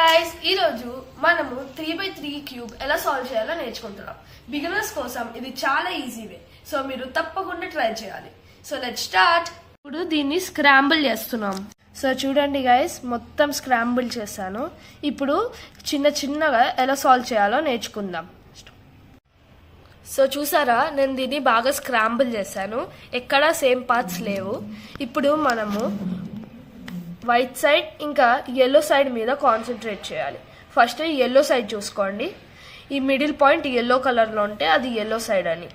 Guys ఈరోజు మనము 3x3 cube ఎలా సాల్వ్ చేయాలో నేర్చుకుంటున్నాం. బిగినర్స్ కోసం ఇది చాలా ఈజీ వే, సో మీరు తప్పకుండా ట్రై చేయాలి. So let's start. ఇప్పుడు దీన్ని స్క్రాంబుల్ చేస్తున్నాం. సో చూడండి గైస్, మొత్తం స్క్రాంబుల్ చేశాను. ఇప్పుడు చిన్న చిన్నగా ఎలా సాల్వ్ చేయాలో నేర్చుకుందాం. సో చూసారా, నేను దీన్ని బాగా స్క్రాంబుల్ చేశాను, ఎక్కడా సేమ్ పార్ట్స్ లేవు. ఇప్పుడు మనము వైట్ సైడ్ ఇంకా ఎల్లో సైడ్ మీద కాన్సన్ట్రేట్ చేయాలి. ఫస్ట్ ఎల్లో సైడ్ చూసుకోండి. ఈ మిడిల్ పాయింట్ ఎల్లో కలర్లో ఉంటే అది ఎల్లో సైడ్ అని.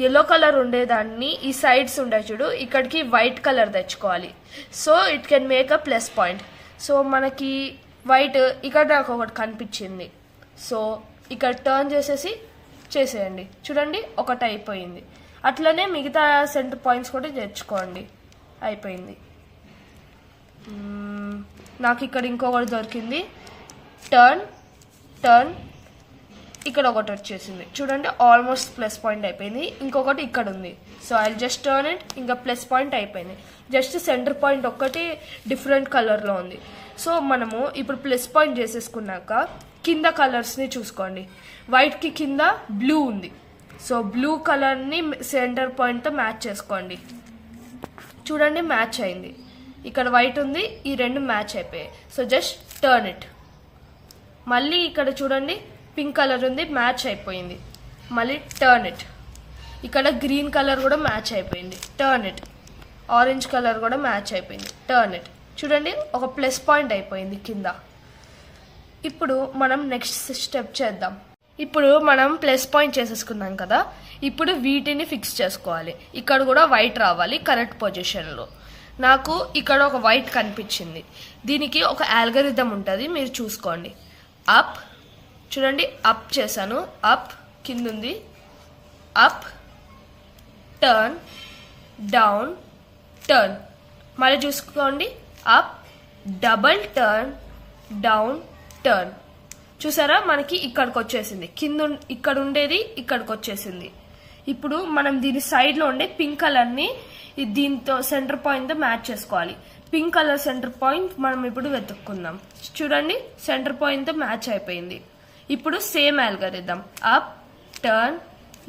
ఎల్లో కలర్ ఉండేదాన్ని ఈ సైడ్స్ ఉండే చూడు, ఇక్కడికి వైట్ కలర్ తెచ్చుకోవాలి. So it can make a plus point. So మనకి వైట్ ఇక్కడ నాకు ఒకటి కనిపించింది. సో ఇక్కడ టర్న్ చేసేయండి. చూడండి, ఒకటి అయిపోయింది. అట్లనే మిగతా సెంటర్ పాయింట్స్ కూడా తెచ్చుకోండి. అయిపోయింది. నాకు ఇక్కడ ఇంకొకటి దొరికింది. టర్న్ ఇక్కడ ఒకటి వచ్చేసింది. చూడండి, ఆల్మోస్ట్ ప్లస్ పాయింట్ అయిపోయింది. ఇంకొకటి ఇక్కడ ఉంది. So I just turn it, ఇంకా ప్లస్ పాయింట్ అయిపోయింది. జస్ట్ సెంటర్ పాయింట్ ఒక్కటి డిఫరెంట్ కలర్లో ఉంది. సో మనము ఇప్పుడు ప్లస్ పాయింట్ చేసేసుకున్నాక కింద కలర్స్ని చూసుకోండి. వైట్కి కింద బ్లూ ఉంది. సో బ్లూ కలర్ని సెంటర్ పాయింట్తో మ్యాచ్ చేసుకోండి. చూడండి, మ్యాచ్ అయింది. ఇక్కడ వైట్ ఉంది, ఈ రెండు మ్యాచ్ అయిపోయాయి. So just turn it. మళ్ళీ ఇక్కడ చూడండి, పింక్ కలర్ ఉంది, మ్యాచ్ అయిపోయింది. మళ్ళీ టర్న్ ఇట్. ఇక్కడ గ్రీన్ కలర్ కూడా మ్యాచ్ అయిపోయింది. Turn it. ఆరెంజ్ కలర్ కూడా మ్యాచ్ అయిపోయింది. Turn it. చూడండి, ఒక ప్లస్ పాయింట్ అయిపోయింది కింద. ఇప్పుడు మనం నెక్స్ట్ స్టెప్ చేద్దాం. ఇప్పుడు మనం ప్లస్ పాయింట్ చేసేసుకున్నాం కదా, ఇప్పుడు వీటిని ఫిక్స్ చేసుకోవాలి. ఇక్కడ కూడా వైట్ రావాలి కరెక్ట్ పొజిషన్లో. నాకు ఇక్కడ ఒక వైట్ కనిపించింది. దీనికి ఒక ఆల్గరిథం ఉంటుంది, మీరు చూసుకోండి. అప్, చూడండి, అప్ చేశాను. అప్ కింద ఉంది. Up, turn, down, turn. మళ్ళీ చూసుకోండి. Up, double turn, down, turn. చూసారా, మనకి ఇక్కడికి వచ్చేసింది. ఇక్కడ ఉండేది ఇక్కడికి వచ్చేసింది. ఇప్పుడు మనం దీని సైడ్లో ఉండే పింక్ కలర్ని దీంతో సెంటర్ పాయింట్తో మ్యాచ్ చేసుకోవాలి. పింక్ కలర్ సెంటర్ పాయింట్ మనం ఇప్పుడు వెతుక్కుందాం. చూడండి, సెంటర్ పాయింట్తో మ్యాచ్ అయిపోయింది. ఇప్పుడు same algorithm. Up, turn,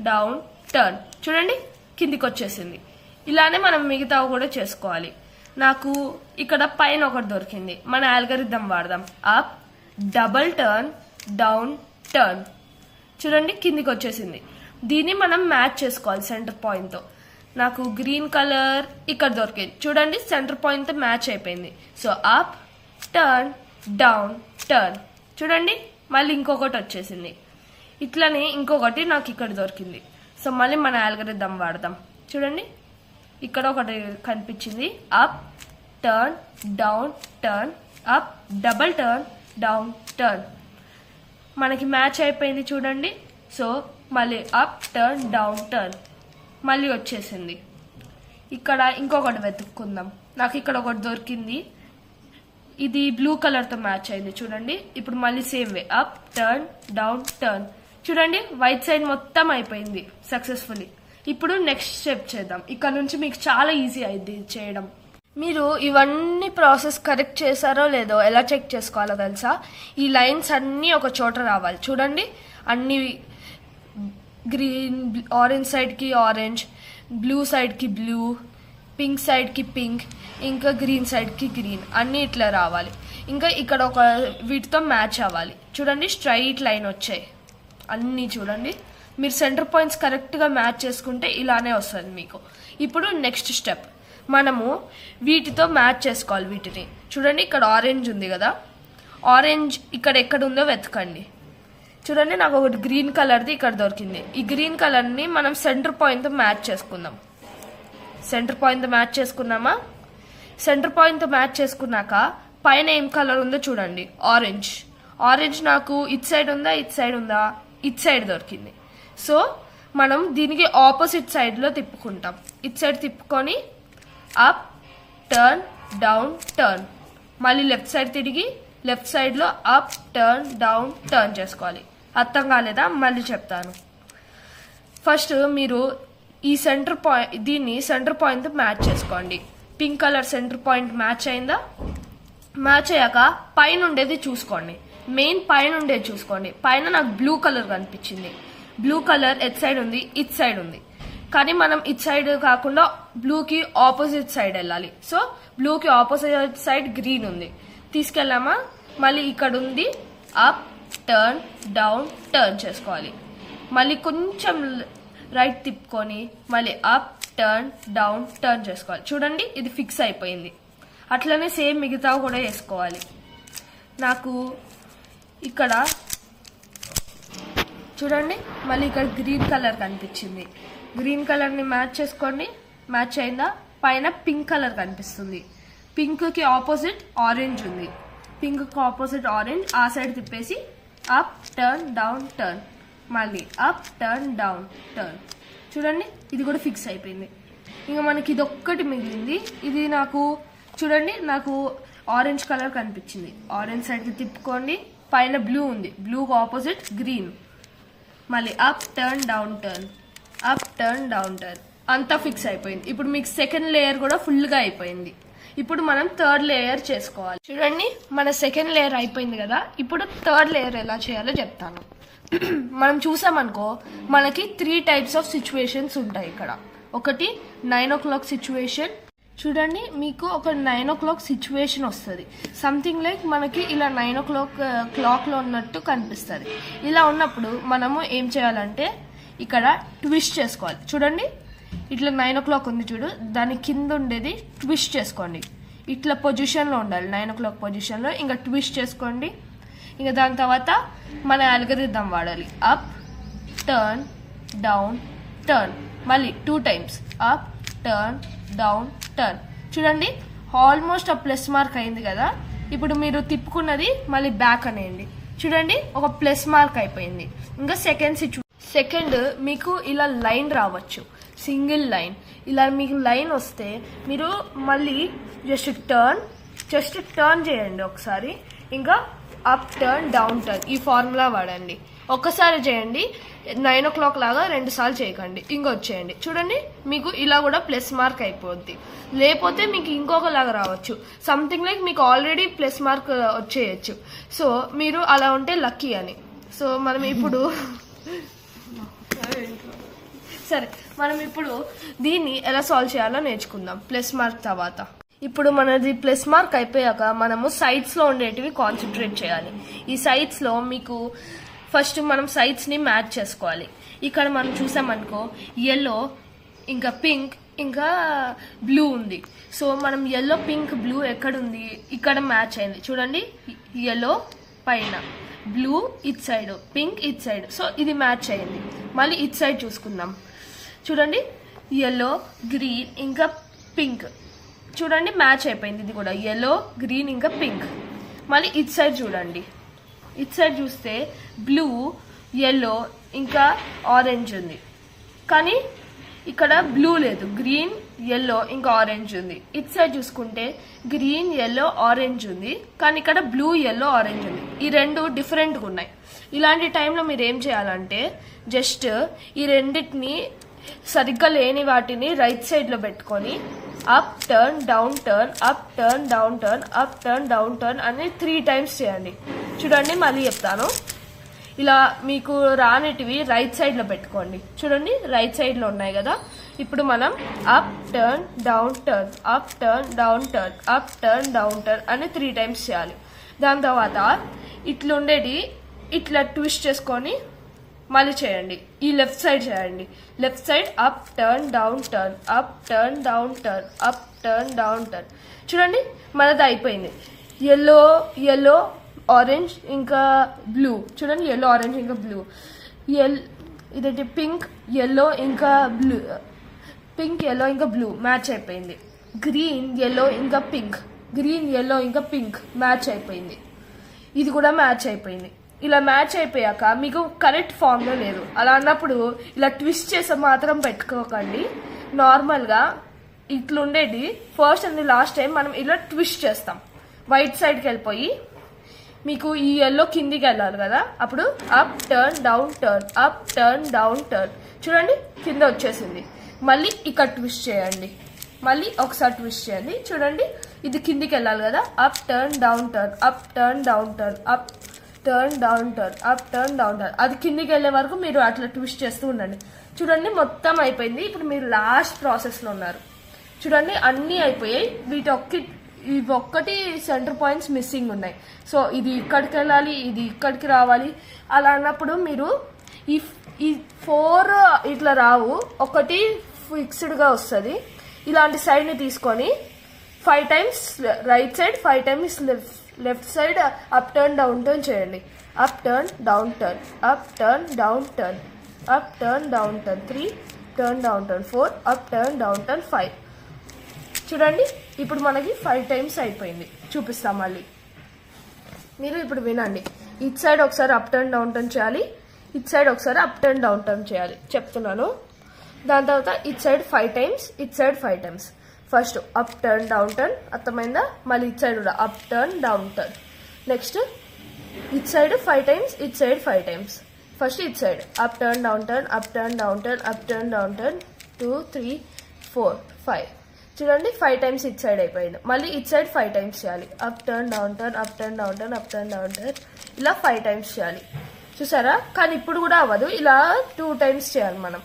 down, turn. చూడండి, కిందికి వచ్చేసింది. ఇలానే మనం మిగతావి కూడా చేసుకోవాలి. నాకు ఇక్కడ పైన ఒకటి దొరికింది. మన ఆల్గరిథం వాడదాం. Up, double turn, down, turn. చూడండి, కిందికి వచ్చేసింది. దీన్ని మనం మ్యాచ్ చేసుకోవాలి సెంటర్ పాయింట్తో. నాకు గ్రీన్ కలర్ ఇక్కడ దొరికింది. చూడండి, సెంటర్ పాయింట్తో మ్యాచ్ అయిపోయింది. So up, turn, down, turn. చూడండి, మళ్ళీ ఇంకొకటి వచ్చేసింది. ఇట్లనే ఇంకొకటి నాకు ఇక్కడ దొరికింది. సో మళ్ళీ మన ఆల్గరిథం వాడదాం. చూడండి, ఇక్కడ ఒకటి కనిపించింది. Up, turn, down, turn, up, double turn, down, turn. మనకి మ్యాచ్ అయిపోయింది. చూడండి, సో మళ్ళీ అప్, టర్న్, డౌన్, టర్న్. మళ్ళీ వచ్చేసింది. ఇక్కడ ఇంకొకటి వెతుక్కుందాం. నాకు ఇక్కడ ఒకటి దొరికింది. ఇది బ్లూ కలర్తో మ్యాచ్ అయింది. చూడండి, ఇప్పుడు మళ్ళీ same way. Up, turn, down, turn. చూడండి, వైట్ సైడ్ మొత్తం అయిపోయింది సక్సెస్ఫుల్లీ. ఇప్పుడు నెక్స్ట్ స్టెప్ చేద్దాం. ఇక్కడ నుంచి మీకు చాలా ఈజీ అయింది చేయడం. మీరు ఇవన్నీ ప్రాసెస్ కరెక్ట్ చేశారో లేదో ఎలా చెక్ చేసుకోవాలో తెలుసా? ఈ లైన్స్ అన్నీ ఒక చోట రావాలి. చూడండి, అన్ని గ్రీన్, ఆరెంజ్ సైడ్కి ఆరెంజ్, బ్లూ సైడ్కి బ్లూ, పింక్ సైడ్కి పింక్, ఇంకా గ్రీన్ సైడ్కి గ్రీన్, అన్నీ ఇట్లా రావాలి. ఇంకా ఇక్కడ ఒక వీటితో మ్యాచ్ అవ్వాలి. చూడండి, స్ట్రైట్ లైన్ వచ్చాయి అన్నీ. చూడండి, మీరు సెంటర్ పాయింట్స్ కరెక్ట్గా మ్యాచ్ చేసుకుంటే ఇలానే వస్తుంది మీకు. ఇప్పుడు నెక్స్ట్ స్టెప్, మనము వీటితో మ్యాచ్ చేసుకోవాలి వీటిని. చూడండి, ఇక్కడ ఆరెంజ్ ఉంది కదా, ఆరెంజ్ ఇక్కడ ఎక్కడ ఉందో వెతకండి. చూడండి, నాకు ఒకటి గ్రీన్ కలర్ది ఇక్కడ దొరికింది. ఈ గ్రీన్ కలర్ని మనం సెంటర్ పాయింట్తో మ్యాచ్ చేసుకుందాం. సెంటర్ పాయింట్తో మ్యాచ్ చేసుకున్నామా? సెంటర్ పాయింట్తో మ్యాచ్ చేసుకున్నాక పైన ఏం కలర్ ఉందో చూడండి. ఆరెంజ్. ఆరెంజ్ నాకు ఇట్ సైడ్ ఉందా, ఇట్ సైడ్ ఉందా? ఇట్ సైడ్ దొరికింది. సో మనం దీనికి ఆపోజిట్ సైడ్లో తిప్పుకుంటాం. ఇట్ సైడ్ తిప్పుకొని అప్, టర్న్, డౌన్, టర్న్. మళ్ళీ లెఫ్ట్ సైడ్ తిరిగి లెఫ్ట్ సైడ్లో అప్, టర్న్, డౌన్, టర్న్ చేసుకోవాలి. అర్థం కాలేదా? మళ్ళీ చెప్తాను. ఫస్ట్ మీరు ఈ సెంటర్ పాయింట్, దీన్ని సెంటర్ పాయింట్తో మ్యాచ్ చేసుకోండి. Pink colour centre point match అయిందా? మ్యాచ్ అయ్యాక పైన ఉండేది చూసుకోండి, మెయిన్ పైన ఉండేది చూసుకోండి. పైన నాకు బ్లూ కలర్ కనిపించింది. బ్లూ కలర్ ఎట్ సైడ్ ఉంది, ఇట్ సైడ్ ఉంది. కానీ మనం ఇట్ సైడ్ కాకుండా బ్లూకి ఆపోజిట్ సైడ్ వెళ్ళాలి. సో బ్లూకి ఆపోజిట్ సైడ్ గ్రీన్ ఉంది, తీసుకెళ్ళామా. మళ్ళీ ఇక్కడ ఉంది, అప్ టర్న్ డౌన్ టర్న్ చేసుకోవాలి. మళ్ళీ కొంచెం రైట్ తిప్పుకొని మళ్ళీ అప్ టర్న్ డౌన్ టర్న్ చేసుకోవాలి. చూడండి ఇది ఫిక్స్ అయిపోయింది. అట్లనే సేమ్ మిగతావి కూడా వేసుకోవాలి. నాకు ఇక్కడ చూడండి మళ్ళీ ఇక్కడ గ్రీన్ కలర్ కనిపించింది. గ్రీన్ కలర్ని మ్యాచ్ చేసుకోండి. మ్యాచ్ అయిందా? పైన పింక్ కలర్ కనిపిస్తుంది. పింక్కి ఆపోజిట్ ఆరెంజ్ ఉంది. పింక్కి ఆపోజిట్ ఆరెంజ్, ఆ సైడ్ తిప్పేసి అప్ టర్న్ డౌన్ టర్న్, మళ్ళీ అప్ టర్న్ డౌన్ టర్న్. చూడండి ఇది కూడా ఫిక్స్ అయిపోయింది. ఇంకా మనకి ఇది ఒక్కటి మిగిలింది. ఇది నాకు చూడండి నాకు ఆరెంజ్ కలర్ కనిపించింది. ఆరెంజ్ సైడ్కి తిప్పుకోండి. పైన బ్లూ ఉంది, బ్లూకి ఆపోజిట్ గ్రీన్, మళ్ళీ up turn down turn, up turn down turn. అంతా ఫిక్స్ అయిపోయింది. ఇప్పుడు మీకు సెకండ్ లేయర్ కూడా ఫుల్గా అయిపోయింది. ఇప్పుడు మనం థర్డ్ లేయర్ చేసుకోవాలి. చూడండి మన సెకండ్ లేయర్ అయిపోయింది కదా. ఇప్పుడు థర్డ్ లేయర్ ఎలా చేయాలో చెప్తాను. మనం చూసామనుకో మనకి 3 types ఆఫ్ సిచ్యువేషన్స్ ఉంటాయి ఇక్కడ. ఒకటి 9 o'clock సిచ్యువేషన్. చూడండి మీకు ఒక 9 o'clock సిచ్యువేషన్ వస్తుంది. సంథింగ్ లైక్ మనకి ఇలా 9 o'clock క్లాక్లో ఉన్నట్టు కనిపిస్తుంది. ఇలా ఉన్నప్పుడు మనము ఏం చేయాలంటే ఇక్కడ ట్విస్ట్ చేసుకోవాలి. చూడండి ఇట్లా 9 o'clock ఉంది చూడు, దాని కింద ఉండేది ట్విస్ట్ చేసుకోండి. ఇట్లా పొజిషన్లో ఉండాలి, 9 o'clock పొజిషన్లో. ఇంకా ట్విస్ట్ చేసుకోండి. ఇంకా దాని తర్వాత మన అల్గరిథం వాడాలి. అప్ టర్న్ డౌన్ టర్న్, మళ్ళీ 2 times up turn down turn. చూడండి ఆల్మోస్ట్ ఆ ప్లస్ మార్క్ అయింది కదా. ఇప్పుడు మీరు తిప్పుకున్నది మళ్ళీ బ్యాక్ అనేయండి. చూడండి ఒక ప్లస్ మార్క్ అయిపోయింది. ఇంకా సెకండ్ మీకు ఇలా లైన్ రావచ్చు, సింగిల్ లైన్. ఇలా మీకు లైన్ వస్తే మీరు మళ్ళీ జస్ట్ టర్న్ చేయండి ఒకసారి. ఇంకా అప్ టర్న్ డౌన్ టర్న్ ఈ ఫార్ములా వాడండి. ఒక్కసారి చేయండి, 9 o'clock లాగా 2 సార్లు చేయకండి. ఇంకొచ్చేయండి. చూడండి మీకు ఇలా కూడా ప్లస్ మార్క్ అయిపోద్ది. లేకపోతే మీకు ఇంకొకలాగా రావచ్చు, సంథింగ్ లైక్ మీకు ఆల్రెడీ ప్లస్ మార్క్ వచ్చేయచ్చు. సో మీరు అలా ఉంటే లక్కీ అని. సో మనం ఇప్పుడు దీన్ని ఎలా సాల్వ్ చేయాలో నేర్చుకుందాం ప్లస్ మార్క్ తర్వాత. ఇప్పుడు మనది ప్లస్ మార్క్ అయిపోయాక మనము సైడ్స్లో ఉండేటివి కాన్సన్ట్రేట్ చేయాలి. ఈ సైడ్స్లో మీకు ఫస్ట్ మనం సైడ్స్ని మ్యాచ్ చేసుకోవాలి. ఇక్కడ మనం చూసామనుకో ఎల్లో ఇంకా పింక్ ఇంకా బ్లూ ఉంది. సో మనం ఎల్లో పింక్ బ్లూ ఎక్కడుంది? ఇక్కడ మ్యాచ్ అయింది. చూడండి ఎల్లో పైన, blue it side, pink it side. So ఇది మ్యాచ్ అయింది. మళ్ళీ ఇట్ సైడ్ చూసుకుందాం. చూడండి ఎల్లో గ్రీన్ ఇంకా పింక్. చూడండి మ్యాచ్ అయిపోయింది. ఇది కూడా ఎల్లో గ్రీన్ ఇంకా పింక్. మళ్ళీ ఇట్ సైడ్ చూడండి. ఇట్ సైడ్ చూస్తే బ్లూ ఎల్లో ఇంకా ఆరెంజ్ ఉంది. కానీ ఇక్కడ బ్లూ లేదు, గ్రీన్ ఎల్లో ఇంకా ఆరెంజ్ ఉంది. ఇట్ సైడ్ చూసుకుంటే గ్రీన్ ఎల్లో ఆరెంజ్ ఉంది, కానీ ఇక్కడ బ్లూ ఎల్లో ఆరెంజ్ ఉంది. ఈ రెండు డిఫరెంట్గా ఉన్నాయి. ఇలాంటి టైంలో మీరు ఏం చేయాలంటే జస్ట్ ఈ రెండింటిని సరిగ్గా లేని వాటిని రైట్ సైడ్లో పెట్టుకొని up turn down turn, up turn down turn, up turn down turn అని 3 times చేయండి. చూడండి మళ్ళీ చెప్తాను. ఇలా మీకు రానిటివి రైట్ సైడ్లో పెట్టుకోండి. చూడండి రైట్ సైడ్లో ఉన్నాయి కదా. ఇప్పుడు మనం up turn down turn, up turn down turn, up turn down turn అని 3 times చేయాలి. దాని తర్వాత ఇట్లుండేది ఇట్లా ట్విస్ట్ చేసుకొని మళ్ళీ చేయండి. ఈ లెఫ్ట్ సైడ్ చేయండి. Left side up turn down turn, up turn down turn, up turn down turn. చూడండి మనది అయిపోయింది. ఎల్లో ఆరెంజ్ ఇంకా బ్లూ. చూడండి ఎల్లో ఆరెంజ్ ఇంకా బ్లూ. ఇదేంటి పింక్ ఎల్లో ఇంకా బ్లూ, పింక్ ఎల్లో ఇంకా బ్లూ మ్యాచ్ అయిపోయింది. గ్రీన్ ఎల్లో ఇంకా పింక్, గ్రీన్ ఎల్లో ఇంకా పింక్ మ్యాచ్ అయిపోయింది. ఇది కూడా మ్యాచ్ అయిపోయింది. ఇలా మ్యాచ్ అయిపోయాక మీకు కరెక్ట్ ఫామ్లో లేదు. అలా అన్నప్పుడు ఇలా ట్విస్ట్ చేసి మాత్రం పెట్టుకోకండి. నార్మల్గా ఇట్లుండేది ఫస్ట్ అండ్ లాస్ట్ టైం మనం ఇలా ట్విస్ట్ చేస్తాం. వైట్ సైడ్కి వెళ్ళిపోయి మీకు ఈ ఎల్లో కిందికి వెళ్ళాలి కదా, అప్పుడు up turn down turn, up turn down turn. చూడండి కింద వచ్చేసింది. మళ్ళీ ఇక్కడ ట్విస్ట్ చేయండి. మళ్ళీ ఒకసారి ట్విస్ట్ చేయండి. చూడండి ఇది కిందికి వెళ్ళాలి కదా, up turn down turn, up turn down turn, up turn down turn, up turn down turn. అది కిందికి వెళ్ళే వరకు మీరు అట్లా ట్విస్ట్ చేస్తూ ఉండండి. చూడండి మొత్తం అయిపోయింది. ఇప్పుడు మీరు లాస్ట్ ప్రాసెస్లో ఉన్నారు. చూడండి అన్నీ అయిపోయాయి. ఇవి ఒక్కటి సెంటర్ పాయింట్స్ మిస్సింగ్ ఉన్నాయి. సో ఇది ఇక్కడికి వెళ్ళాలి, ఇది ఇక్కడికి రావాలి. అలా అన్నప్పుడు మీరు ఈ 4 ఇట్లా రావు, ఒకటి ఫిక్స్డ్గా వస్తుంది. ఇలాంటి సైడ్ని తీసుకొని 5 times right side, 5 times left side up turn down turn చేయండి. Up turn down turn, up turn down turn, up turn down turn, 3 turn down turn, 4 up turn down turn, 5. చూడండి ఇప్పుడు మనకి 5 టైమ్స్ అయిపోయింది. చూపిస్తాం మళ్ళీ. మీరు ఇప్పుడు వినండి. ఇటు సైడ్ ఒకసారి అప్ టర్న్ డౌన్ టర్న్ చేయాలి, ఇటు సైడ్ ఒకసారి అప్ టర్న్ డౌన్ టర్న్ చేయాలి చెప్తున్నాను. దాని తర్వాత ఇటు సైడ్ 5 టైమ్స్, ఇటు side 5 times. First up turn down turn, అర్థమైందా? మళ్ళీ ఇటు సైడ్ కూడా up turn down turn. Next ఇటు సైడ్ 5 టైమ్స్, ఇటు సైడ్ 5 టైమ్స్. ఫస్ట్ ఇటు side up turn down turn, up turn down turn, up turn down turn, 2 3 4 5. చూడండి 5 times ఇటు side అయిపోయింది. మళ్ళీ ఇటు సైడ్ 5 టైమ్స్ చేయాలి. Up turn down turn, up turn down turn, up turn down turn, ఇలా 5 times చేయాలి. చూసారా? కానీ ఇప్పుడు కూడా అవ్వదు, ఇలా 2 టైమ్స్ చేయాలి మనం.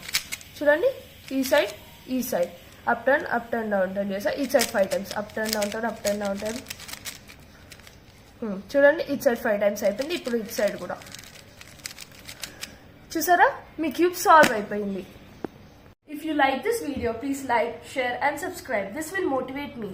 చూడండి ఈ సైడ్, ఈ side up turn down turn చేసా. ఈ side 5 times up turn down turn, up turn down turn. చూడండి ఇటు సైడ్ 5 టైమ్స్ అయిపోయింది. ఇప్పుడు ఇటు సైడ్ కూడా చూసారా? మీ క్యూబ్ సాల్వ్ అయిపోయింది. If you like this video, please like, share and subscribe. This will motivate me.